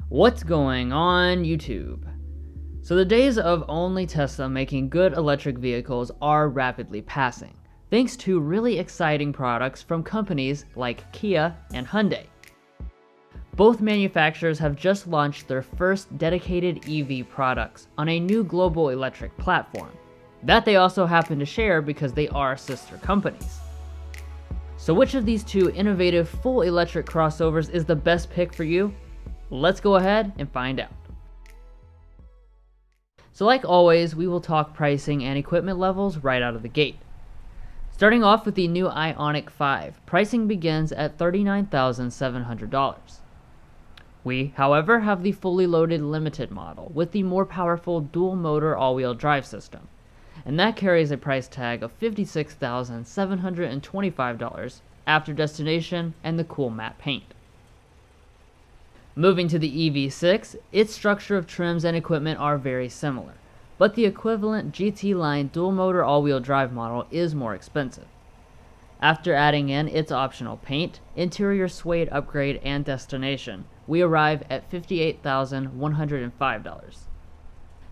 What's going on YouTube? So the days of only Tesla making good electric vehicles are rapidly passing, thanks to really exciting products from companies like Kia and Hyundai. Both manufacturers have just launched their first dedicated EV products on a new global electric platform, that they also happen to share because they are sister companies. So which of these two innovative full electric crossovers is the best pick for you? Let's go ahead and find out. So like always, we will talk pricing and equipment levels right out of the gate. Starting off with the new IONIQ 5, pricing begins at $39,700. We, however, have the fully loaded limited model with the more powerful dual motor all-wheel drive system, and that carries a price tag of $56,725 after destination and the cool matte paint. Moving to the EV6, its structure of trims and equipment are very similar, but the equivalent GT line dual motor all-wheel drive model is more expensive. After adding in its optional paint, interior suede upgrade, and destination, we arrive at $58,105.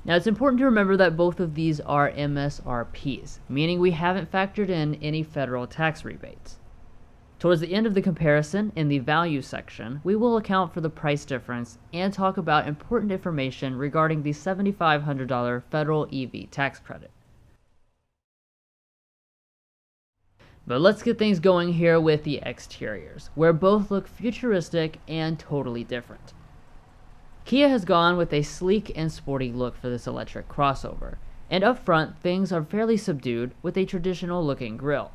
Now it's important to remember that both of these are MSRPs, meaning we haven't factored in any federal tax rebates. Towards the end of the comparison, in the value section, we will account for the price difference and talk about important information regarding the $7,500 federal EV tax credit. But let's get things going here with the exteriors, where both look futuristic and totally different. Kia has gone with a sleek and sporty look for this electric crossover, and up front things are fairly subdued with a traditional looking grille.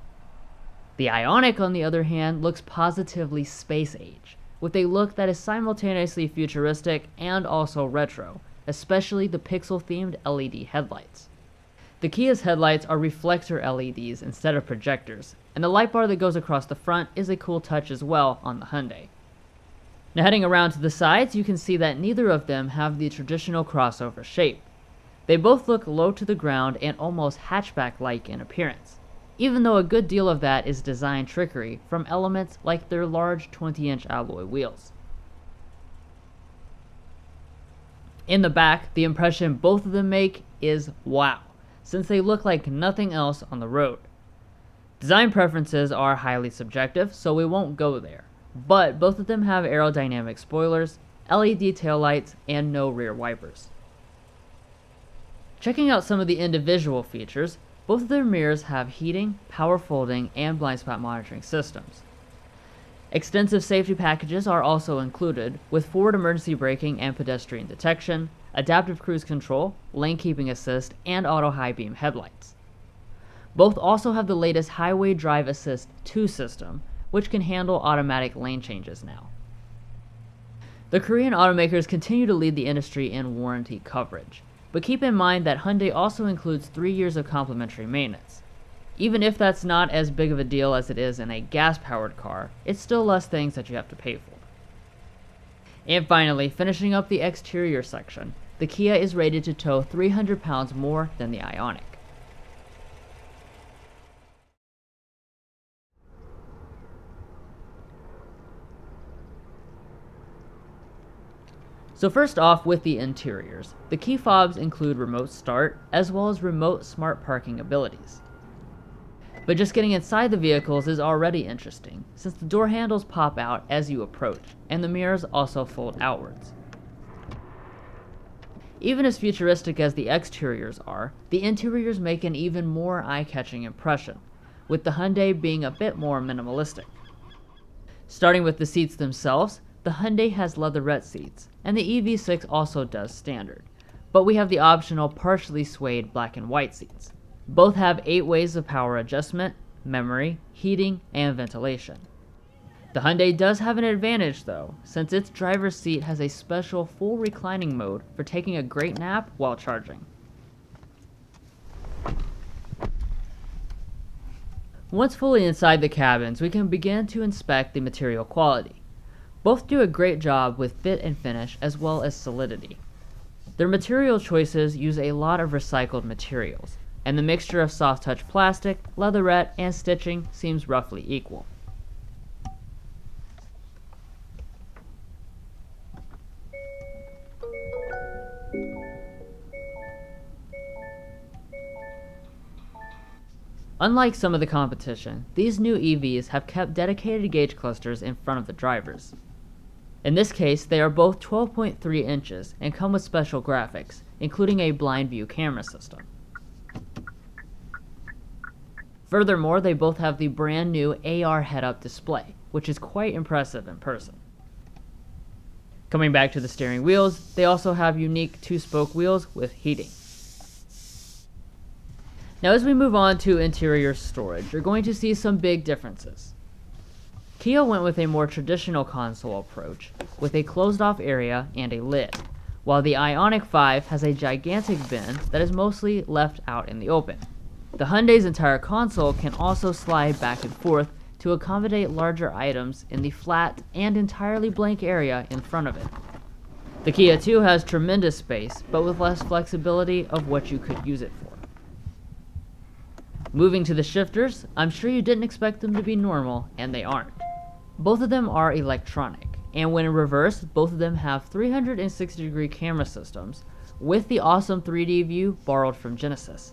The IONIQ, on the other hand, looks positively space-age, with a look that is simultaneously futuristic and also retro, especially the pixel-themed LED headlights. The Kia's headlights are reflector LEDs instead of projectors, and the light bar that goes across the front is a cool touch as well on the Hyundai. Now heading around to the sides, you can see that neither of them have the traditional crossover shape. They both look low to the ground and almost hatchback-like in appearance, even though a good deal of that is design trickery from elements like their large 20-inch alloy wheels. In the back, the impression both of them make is wow, since they look like nothing else on the road. Design preferences are highly subjective, so we won't go there, but both of them have aerodynamic spoilers, LED taillights, and no rear wipers. Checking out some of the individual features, both of their mirrors have heating, power folding, and blind spot monitoring systems. Extensive safety packages are also included, with forward emergency braking and pedestrian detection, adaptive cruise control, lane keeping assist, and auto high beam headlights. Both also have the latest Highway Drive Assist 2 system, which can handle automatic lane changes now. The Korean automakers continue to lead the industry in warranty coverage, but keep in mind that Hyundai also includes 3 years of complimentary maintenance. Even if that's not as big of a deal as it is in a gas-powered car, it's still less things that you have to pay for. And finally, finishing up the exterior section, the Kia is rated to tow 300 pounds more than the IONIQ. So first off, with the interiors, the key fobs include remote start as well as remote smart parking abilities. But just getting inside the vehicles is already interesting, since the door handles pop out as you approach, and the mirrors also fold outwards. Even as futuristic as the exteriors are, the interiors make an even more eye-catching impression, with the Hyundai being a bit more minimalistic. Starting with the seats themselves, the Hyundai has leatherette seats, and the EV6 also does standard, but we have the optional partially suede black and white seats. Both have 8 ways of power adjustment, memory, heating, and ventilation. The Hyundai does have an advantage though, since its driver's seat has a special full reclining mode for taking a great nap while charging. Once fully inside the cabins, we can begin to inspect the material quality. Both do a great job with fit and finish as well as solidity. Their material choices use a lot of recycled materials, and the mixture of soft touch plastic, leatherette, and stitching seems roughly equal. Unlike some of the competition, these new EVs have kept dedicated gauge clusters in front of the drivers. In this case, they are both 12.3 inches and come with special graphics, including a blind view camera system. Furthermore, they both have the brand new AR head-up display, which is quite impressive in person. Coming back to the steering wheels, they also have unique 2-spoke wheels with heating. Now as we move on to interior storage, you're going to see some big differences. Kia went with a more traditional console approach, with a closed-off area and a lid, while the IONIQ 5 has a gigantic bin that is mostly left out in the open. The Hyundai's entire console can also slide back and forth to accommodate larger items in the flat and entirely blank area in front of it. The Kia too has tremendous space, but with less flexibility of what you could use it for. Moving to the shifters, I'm sure you didn't expect them to be normal, and they aren't. Both of them are electronic, and when in reverse, both of them have 360-degree camera systems, with the awesome 3D view borrowed from Genesis.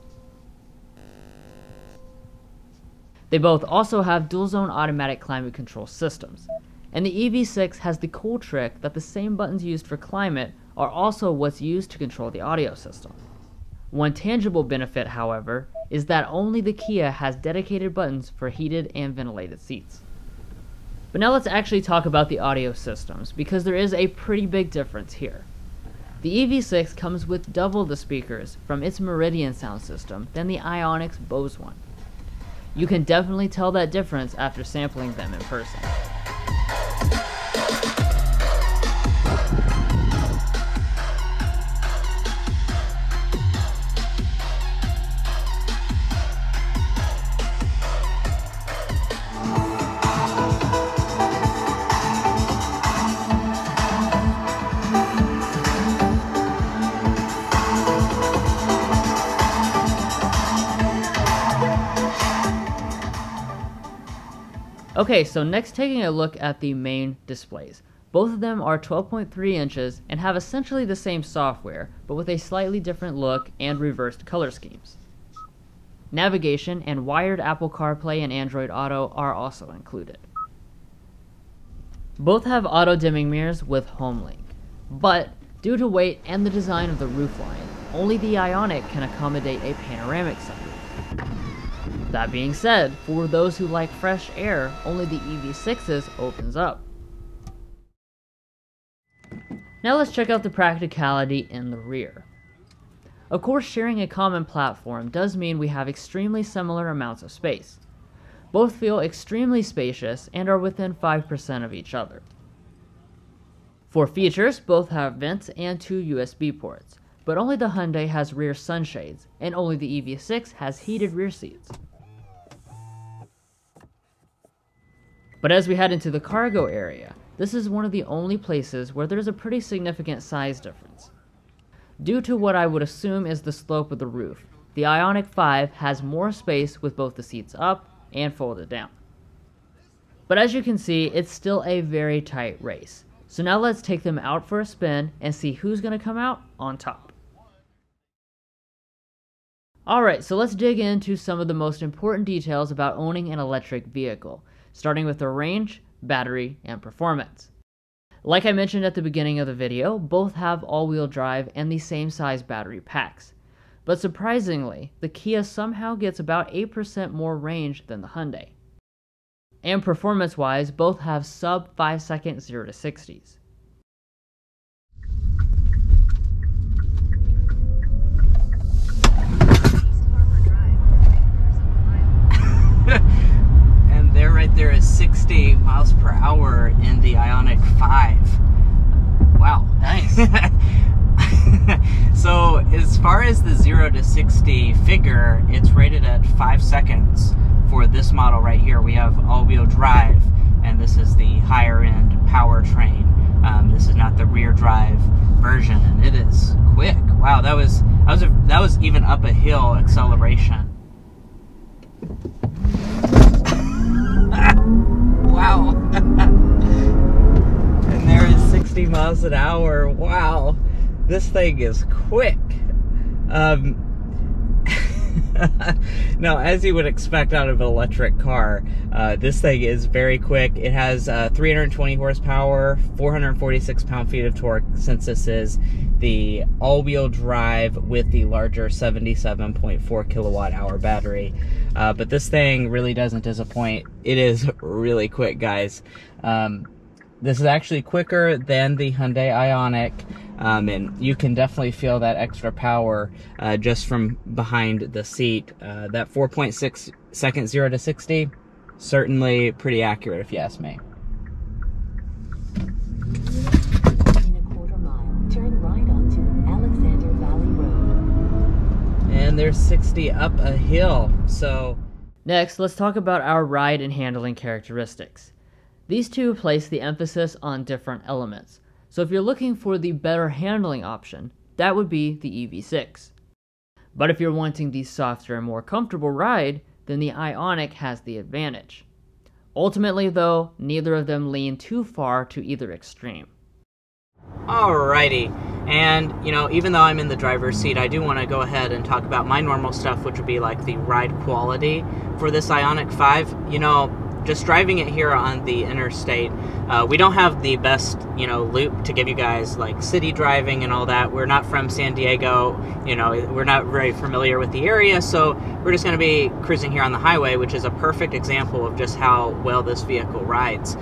They both also have dual-zone automatic climate control systems, and the EV6 has the cool trick that the same buttons used for climate are also what's used to control the audio system. One tangible benefit, however, is that only the Kia has dedicated buttons for heated and ventilated seats. But now let's actually talk about the audio systems, because there is a pretty big difference here. The EV6 comes with double the speakers from its Meridian sound system than the IONIQ's Bose one. You can definitely tell that difference after sampling them in person. Okay, so next taking a look at the main displays. Both of them are 12.3 inches and have essentially the same software, but with a slightly different look and reversed color schemes. Navigation and wired Apple CarPlay and Android Auto are also included. Both have auto-dimming mirrors with HomeLink, but due to weight and the design of the roofline, only the IONIQ can accommodate a panoramic sunroof. That being said, for those who like fresh air, only the EV6's opens up. Now let's check out the practicality in the rear. Of course, sharing a common platform does mean we have extremely similar amounts of space. Both feel extremely spacious and are within 5% of each other. For features, both have vents and 2 USB ports, but only the Hyundai has rear sunshades, and only the EV6 has heated rear seats. But as we head into the cargo area, this is one of the only places where there's a pretty significant size difference. Due to what I would assume is the slope of the roof, the IONIQ 5 has more space with both the seats up and folded down. But as you can see, it's still a very tight race. So now let's take them out for a spin and see who's going to come out on top. Alright, so let's dig into some of the most important details about owning an electric vehicle, starting with the range, battery, and performance. Like I mentioned at the beginning of the video, both have all-wheel drive and the same size battery packs. But surprisingly, the Kia somehow gets about 8% more range than the Hyundai. And performance-wise, both have sub 5-second 0-60s. And there right there is 60 miles per hour in the IONIQ 5. Wow. Nice. So as far as the 0-60 figure, it's rated at 5 seconds for this model right here. We have all-wheel drive, and this is the higher-end powertrain. This is not the rear drive version, and it is quick. Wow, that was even up a hill acceleration. Wow. And there is 60 miles an hour. Wow. This thing is quick. Now, as you would expect out of an electric car, this thing is very quick. It has 320 horsepower, 446 pound-feet of torque, since this is the all-wheel drive with the larger 77.4 kilowatt-hour battery. But this thing really doesn't disappoint. It is really quick, guys. This is actually quicker than the Hyundai IONIQ, and you can definitely feel that extra power just from behind the seat. That 4.6 second 0 to 60, certainly pretty accurate if you ask me. In a quarter mile, turn right onto Alexander Valley Road. And there's 60 up a hill, so... Next, let's talk about our ride and handling characteristics. These two place the emphasis on different elements. So if you're looking for the better handling option, that would be the EV6. But if you're wanting the softer and more comfortable ride, then the IONIQ has the advantage. Ultimately though, neither of them lean too far to either extreme. Alrighty, and you know, even though I'm in the driver's seat, I do want to go ahead and talk about my normal stuff, which would be like the ride quality for this IONIQ 5. You know, just driving it here on the interstate, we don't have the best, you know, loop to give you guys like city driving and all that. We're not from San Diego, you know, we're not very familiar with the area, so we're just going to be cruising here on the highway, which is a perfect example of just how well this vehicle rides.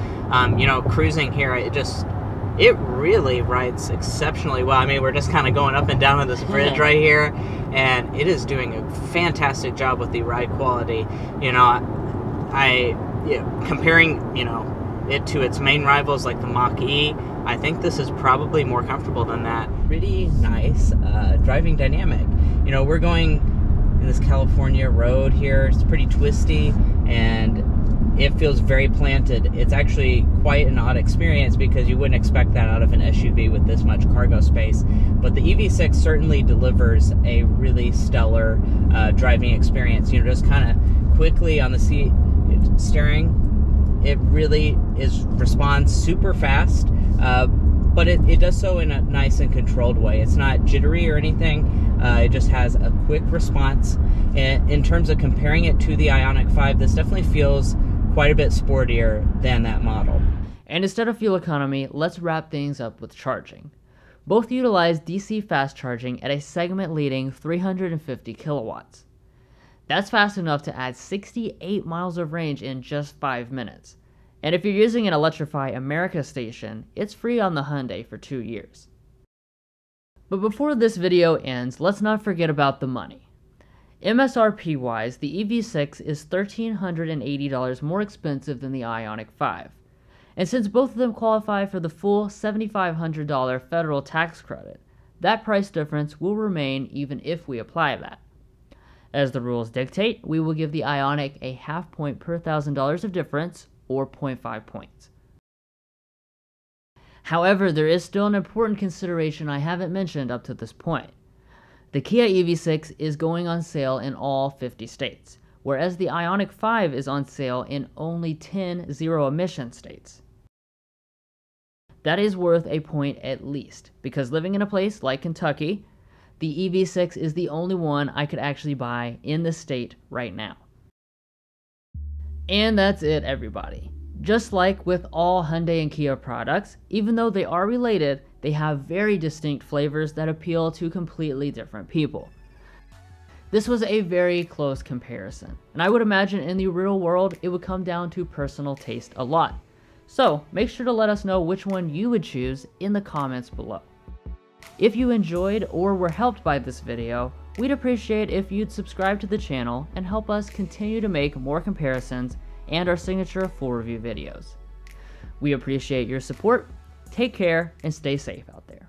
You know, cruising here, it really rides exceptionally well. I mean, we're just kind of going up and down on this bridge right here, and it is doing a fantastic job with the ride quality. You know, comparing, you know, it to its main rivals like the Mach-E, I think this is probably more comfortable than that. Pretty nice driving dynamic. You know, we're going in this California road here. It's pretty twisty, and it feels very planted. It's actually quite an odd experience because you wouldn't expect that out of an SUV with this much cargo space. But the EV6 certainly delivers a really stellar driving experience. You know, just kind of quickly on the seat, steering, it really responds super fast, but it does so in a nice and controlled way. It's not jittery or anything. It just has a quick response. And in terms of comparing it to the IONIQ 5, this definitely feels quite a bit sportier than that model. And instead of fuel economy, let's wrap things up with charging. Both utilize DC fast charging at a segment-leading 350 kilowatts. That's fast enough to add 68 miles of range in just 5 minutes. And if you're using an Electrify America station, it's free on the Hyundai for 2 years. But before this video ends, let's not forget about the money. MSRP-wise, the EV6 is $1,380 more expensive than the IONIQ 5. And since both of them qualify for the full $7,500 federal tax credit, that price difference will remain even if we apply that. As the rules dictate, we will give the IONIQ a half point per $1,000 of difference, or 0.5 points. However, there is still an important consideration I haven't mentioned up to this point. The Kia EV6 is going on sale in all 50 states, whereas the IONIQ 5 is on sale in only 10 zero-emission states. That is worth a point at least, because living in a place like Kentucky, the EV6 is the only one I could actually buy in this state right now. And that's it, everybody. Just like with all Hyundai and Kia products, even though they are related, they have very distinct flavors that appeal to completely different people. This was a very close comparison, and I would imagine in the real world it would come down to personal taste a lot. So make sure to let us know which one you would choose in the comments below. If you enjoyed or were helped by this video, we'd appreciate if you'd subscribe to the channel and help us continue to make more comparisons and our signature full review videos. We appreciate your support. Take care and stay safe out there.